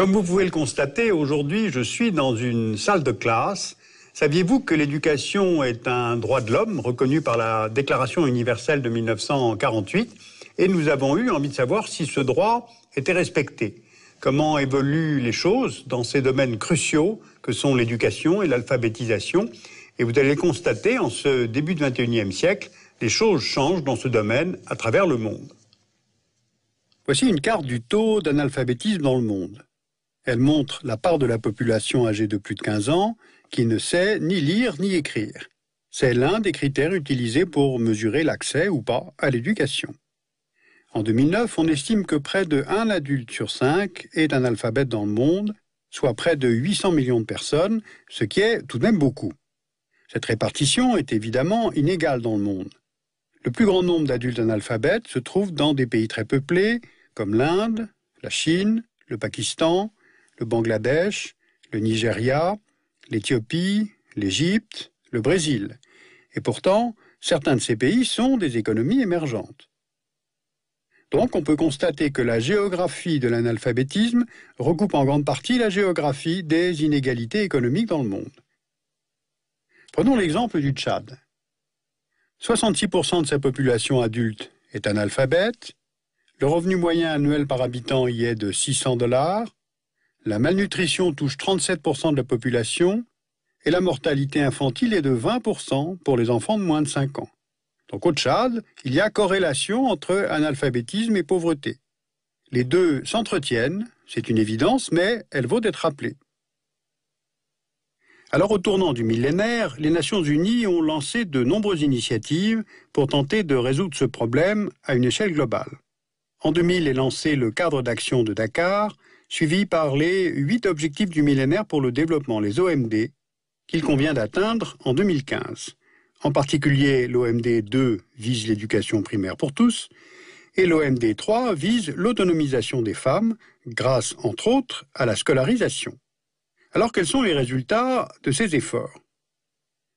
Comme vous pouvez le constater, aujourd'hui, je suis dans une salle de classe. Saviez-vous que l'éducation est un droit de l'homme reconnu par la Déclaration universelle de 1948 ? Et nous avons eu envie de savoir si ce droit était respecté. Comment évoluent les choses dans ces domaines cruciaux que sont l'éducation et l'alphabétisation. Et vous allez constater, en ce début du XXIe siècle, les choses changent dans ce domaine à travers le monde. Voici une carte du taux d'analphabétisme dans le monde. Elle montre la part de la population âgée de plus de 15 ans qui ne sait ni lire ni écrire. C'est l'un des critères utilisés pour mesurer l'accès ou pas à l'éducation. En 2009, on estime que près de 1 adulte sur 5 est analphabète dans le monde, soit près de 800 millions de personnes, ce qui est tout de même beaucoup. Cette répartition est évidemment inégale dans le monde. Le plus grand nombre d'adultes analphabètes se trouve dans des pays très peuplés, comme l'Inde, la Chine, le Pakistan, le Bangladesh, le Nigeria, l'Éthiopie, l'Égypte, le Brésil. Et pourtant, certains de ces pays sont des économies émergentes. Donc, on peut constater que la géographie de l'analphabétisme recoupe en grande partie la géographie des inégalités économiques dans le monde. Prenons l'exemple du Tchad. 66% de sa population adulte est analphabète, le revenu moyen annuel par habitant y est de 600 $, la malnutrition touche 37% de la population et la mortalité infantile est de 20% pour les enfants de moins de 5 ans. Donc au Tchad, il y a corrélation entre analphabétisme et pauvreté. Les deux s'entretiennent, c'est une évidence, mais elle vaut d'être rappelée. Alors au tournant du millénaire, les Nations Unies ont lancé de nombreuses initiatives pour tenter de résoudre ce problème à une échelle globale. En 2000 est lancé le cadre d'action de Dakar, suivi par les 8 objectifs du millénaire pour le développement, les OMD, qu'il convient d'atteindre en 2015. En particulier, l'OMD 2 vise l'éducation primaire pour tous, et l'OMD 3 vise l'autonomisation des femmes, grâce, entre autres, à la scolarisation. Alors, quels sont les résultats de ces efforts?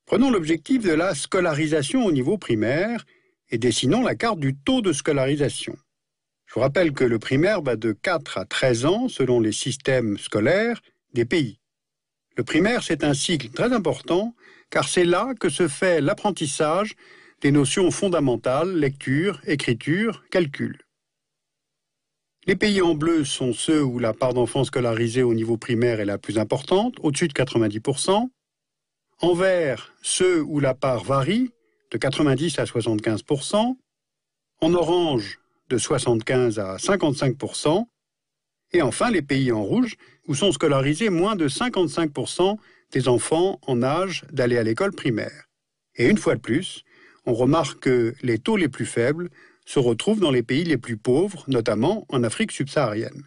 Prenons l'objectif de la scolarisation au niveau primaire et dessinons la carte du taux de scolarisation. Je vous rappelle que le primaire va de 4 à 13 ans selon les systèmes scolaires des pays. Le primaire, c'est un cycle très important car c'est là que se fait l'apprentissage des notions fondamentales, lecture, écriture, calcul. Les pays en bleu sont ceux où la part d'enfants scolarisés au niveau primaire est la plus importante, au-dessus de 90%. En vert, ceux où la part varie, de 90 à 75%. En orange, de 75 à 55%. Et enfin, les pays en rouge, où sont scolarisés moins de 55% des enfants en âge d'aller à l'école primaire. Et une fois de plus, on remarque que les taux les plus faibles se retrouvent dans les pays les plus pauvres, notamment en Afrique subsaharienne.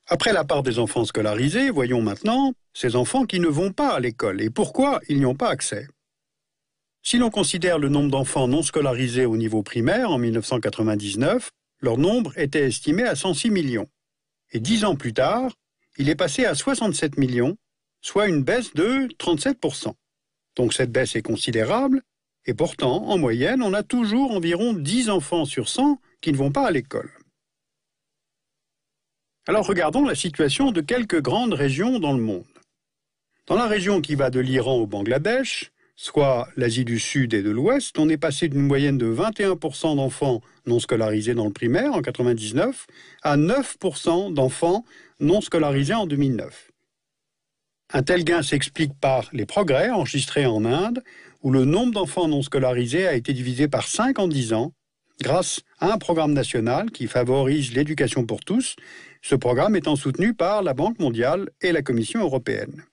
Après la part des enfants scolarisés, voyons maintenant ces enfants qui ne vont pas à l'école et pourquoi ils n'y ont pas accès. Si l'on considère le nombre d'enfants non scolarisés au niveau primaire en 1999, leur nombre était estimé à 106 millions. Et 10 ans plus tard, il est passé à 67 millions, soit une baisse de 37%. Donc cette baisse est considérable, et pourtant, en moyenne, on a toujours environ 10 enfants sur 100 qui ne vont pas à l'école. Alors regardons la situation de quelques grandes régions dans le monde. Dans la région qui va de l'Iran au Bangladesh, soit l'Asie du Sud et de l'Ouest, on est passé d'une moyenne de 21% d'enfants non scolarisés dans le primaire en 1999 à 9% d'enfants non scolarisés en 2009. Un tel gain s'explique par les progrès enregistrés en Inde, où le nombre d'enfants non scolarisés a été divisé par 5 en 10 ans, grâce à un programme national qui favorise l'éducation pour tous, ce programme étant soutenu par la Banque mondiale et la Commission européenne.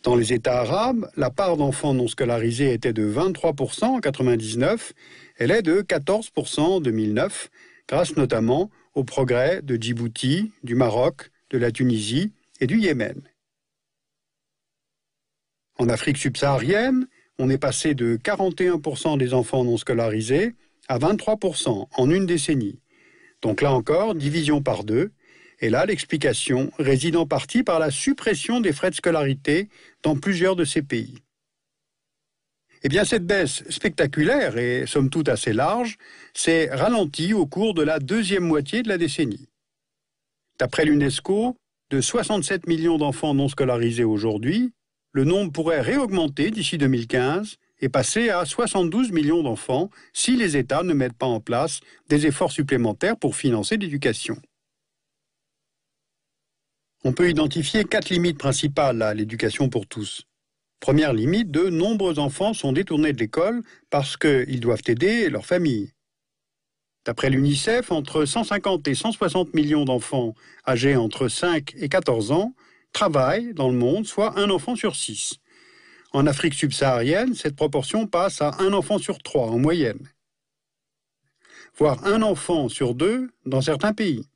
Dans les États arabes, la part d'enfants non scolarisés était de 23% en 1999, elle est de 14% en 2009, grâce notamment aux progrès de Djibouti, du Maroc, de la Tunisie et du Yémen. En Afrique subsaharienne, on est passé de 41% des enfants non scolarisés à 23% en une décennie. Donc là encore, division par 2, et là l'explication réside en partie par la suppression des frais de scolarité dans plusieurs de ces pays. Eh bien cette baisse spectaculaire et somme toute assez large s'est ralentie au cours de la deuxième moitié de la décennie. D'après l'UNESCO, de 67 millions d'enfants non scolarisés aujourd'hui, le nombre pourrait réaugmenter d'ici 2015 et passer à 72 millions d'enfants si les États ne mettent pas en place des efforts supplémentaires pour financer l'éducation. On peut identifier 4 limites principales à l'éducation pour tous. Première limite, de nombreux enfants sont détournés de l'école parce qu'ils doivent aider leur famille. D'après l'UNICEF, entre 150 et 160 millions d'enfants âgés entre 5 et 14 ans travaillent dans le monde, soit un enfant sur 6. En Afrique subsaharienne, cette proportion passe à un enfant sur 3 en moyenne, voire un enfant sur 2 dans certains pays.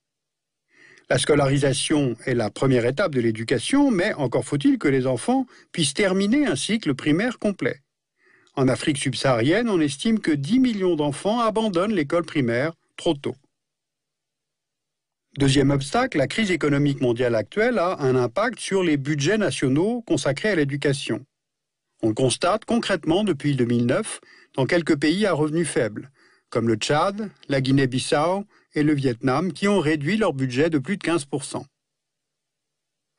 La scolarisation est la première étape de l'éducation, mais encore faut-il que les enfants puissent terminer un cycle primaire complet. En Afrique subsaharienne, on estime que 10 millions d'enfants abandonnent l'école primaire trop tôt. Deuxième obstacle, la crise économique mondiale actuelle a un impact sur les budgets nationaux consacrés à l'éducation. On le constate concrètement depuis 2009 dans quelques pays à revenus faibles, comme le Tchad, la Guinée-Bissau et le Vietnam, qui ont réduit leur budget de plus de 15%.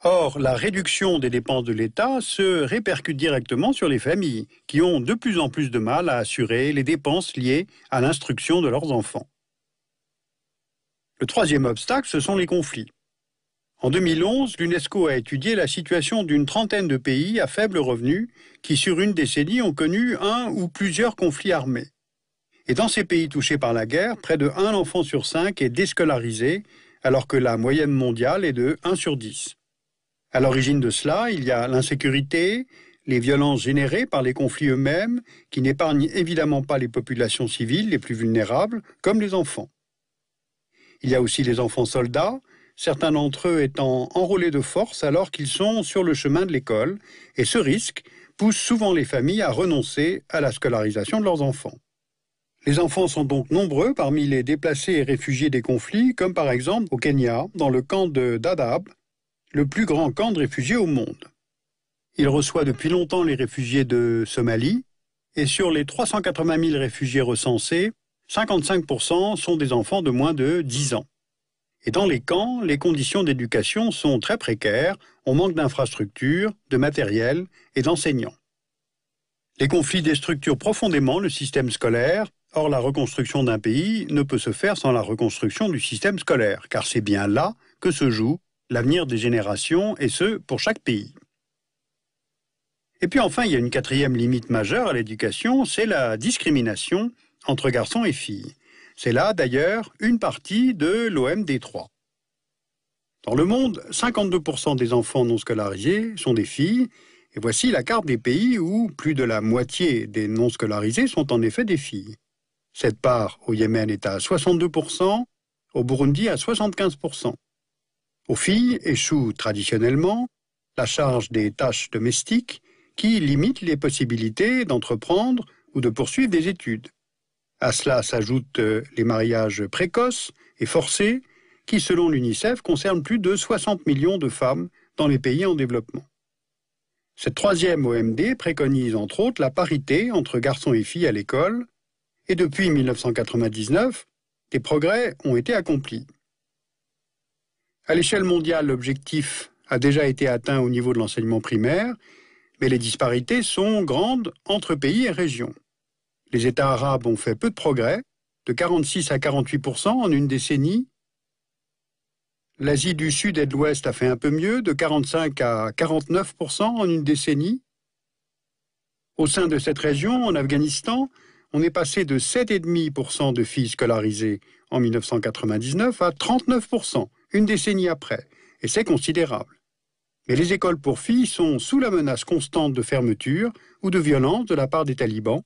Or, la réduction des dépenses de l'État se répercute directement sur les familles, qui ont de plus en plus de mal à assurer les dépenses liées à l'instruction de leurs enfants. Le troisième obstacle, ce sont les conflits. En 2011, l'UNESCO a étudié la situation d'une trentaine de pays à faible revenu qui, sur une décennie, ont connu un ou plusieurs conflits armés. Et dans ces pays touchés par la guerre, près de 1 enfant sur 5 est déscolarisé, alors que la moyenne mondiale est de 1 sur 10. À l'origine de cela, il y a l'insécurité, les violences générées par les conflits eux-mêmes, qui n'épargnent évidemment pas les populations civiles les plus vulnérables, comme les enfants. Il y a aussi les enfants soldats, certains d'entre eux étant enrôlés de force alors qu'ils sont sur le chemin de l'école, et ce risque pousse souvent les familles à renoncer à la scolarisation de leurs enfants. Les enfants sont donc nombreux parmi les déplacés et réfugiés des conflits, comme par exemple au Kenya, dans le camp de Dadaab, le plus grand camp de réfugiés au monde. Il reçoit depuis longtemps les réfugiés de Somalie, et sur les 380 000 réfugiés recensés, 55% sont des enfants de moins de 10 ans. Et dans les camps, les conditions d'éducation sont très précaires, on manque d'infrastructures, de matériel et d'enseignants. Les conflits déstructurent profondément le système scolaire. Or, la reconstruction d'un pays ne peut se faire sans la reconstruction du système scolaire, car c'est bien là que se joue l'avenir des générations, et ce, pour chaque pays. Et puis enfin, il y a une quatrième limite majeure à l'éducation, c'est la discrimination entre garçons et filles. C'est là, d'ailleurs, une partie de l'OMD3. Dans le monde, 52% des enfants non scolarisés sont des filles, et voici la carte des pays où plus de la moitié des non scolarisés sont en effet des filles. Cette part au Yémen est à 62%, au Burundi à 75%. Aux filles échoue traditionnellement la charge des tâches domestiques qui limitent les possibilités d'entreprendre ou de poursuivre des études. À cela s'ajoutent les mariages précoces et forcés qui, selon l'UNICEF, concernent plus de 60 millions de femmes dans les pays en développement. Cette troisième OMD préconise entre autres la parité entre garçons et filles à l'école, et depuis 1999, des progrès ont été accomplis. À l'échelle mondiale, l'objectif a déjà été atteint au niveau de l'enseignement primaire, mais les disparités sont grandes entre pays et régions. Les États arabes ont fait peu de progrès, de 46 à 48% en une décennie. L'Asie du Sud et de l'Ouest a fait un peu mieux, de 45 à 49% en une décennie. Au sein de cette région, en Afghanistan, on est passé de 7,5% de filles scolarisées en 1999 à 39%, une décennie après, et c'est considérable. Mais les écoles pour filles sont sous la menace constante de fermeture ou de violence de la part des talibans.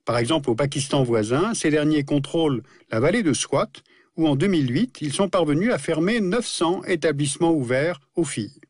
Par exemple, au Pakistan voisin, ces derniers contrôlent la vallée de Swat, où en 2008, ils sont parvenus à fermer 900 établissements ouverts aux filles.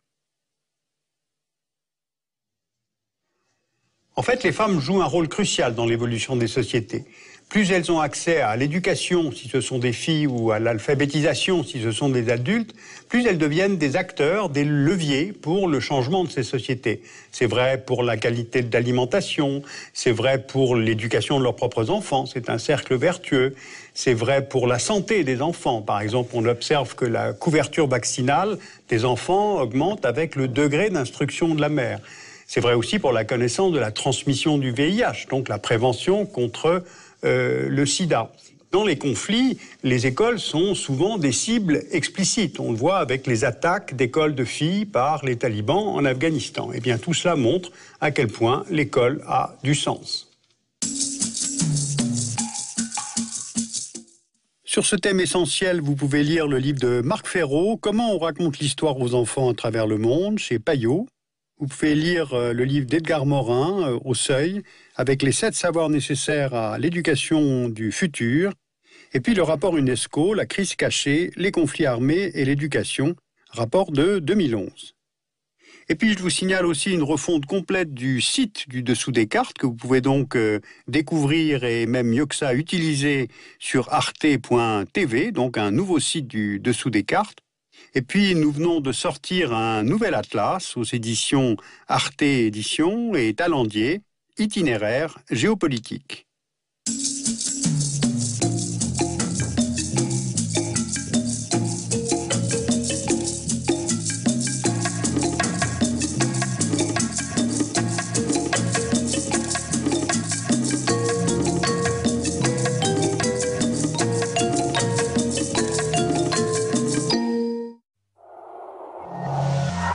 En fait, les femmes jouent un rôle crucial dans l'évolution des sociétés. Plus elles ont accès à l'éducation, si ce sont des filles, ou à l'alphabétisation, si ce sont des adultes, plus elles deviennent des acteurs, des leviers pour le changement de ces sociétés. C'est vrai pour la qualité de l'alimentation, c'est vrai pour l'éducation de leurs propres enfants, c'est un cercle vertueux. C'est vrai pour la santé des enfants. Par exemple, on observe que la couverture vaccinale des enfants augmente avec le degré d'instruction de la mère. C'est vrai aussi pour la connaissance de la transmission du VIH, donc la prévention contre le sida. Dans les conflits, les écoles sont souvent des cibles explicites. On le voit avec les attaques d'écoles de filles par les talibans en Afghanistan. Eh bien, tout cela montre à quel point l'école a du sens. Sur ce thème essentiel, vous pouvez lire le livre de Marc Ferraud, « Comment on raconte l'histoire aux enfants à travers le monde » chez Payot. Vous pouvez lire le livre d'Edgar Morin, Au Seuil, avec les 7 savoirs nécessaires à l'éducation du futur. Et puis le rapport UNESCO, La crise cachée, les conflits armés et l'éducation, rapport de 2011. Et puis je vous signale aussi une refonte complète du site du Dessous des cartes, que vous pouvez donc découvrir et même mieux que ça, utiliser sur arte.tv, donc un nouveau site du Dessous des cartes. Et puis, nous venons de sortir un nouvel atlas aux éditions Arte Éditions et Talendier, Itinéraire géopolitique.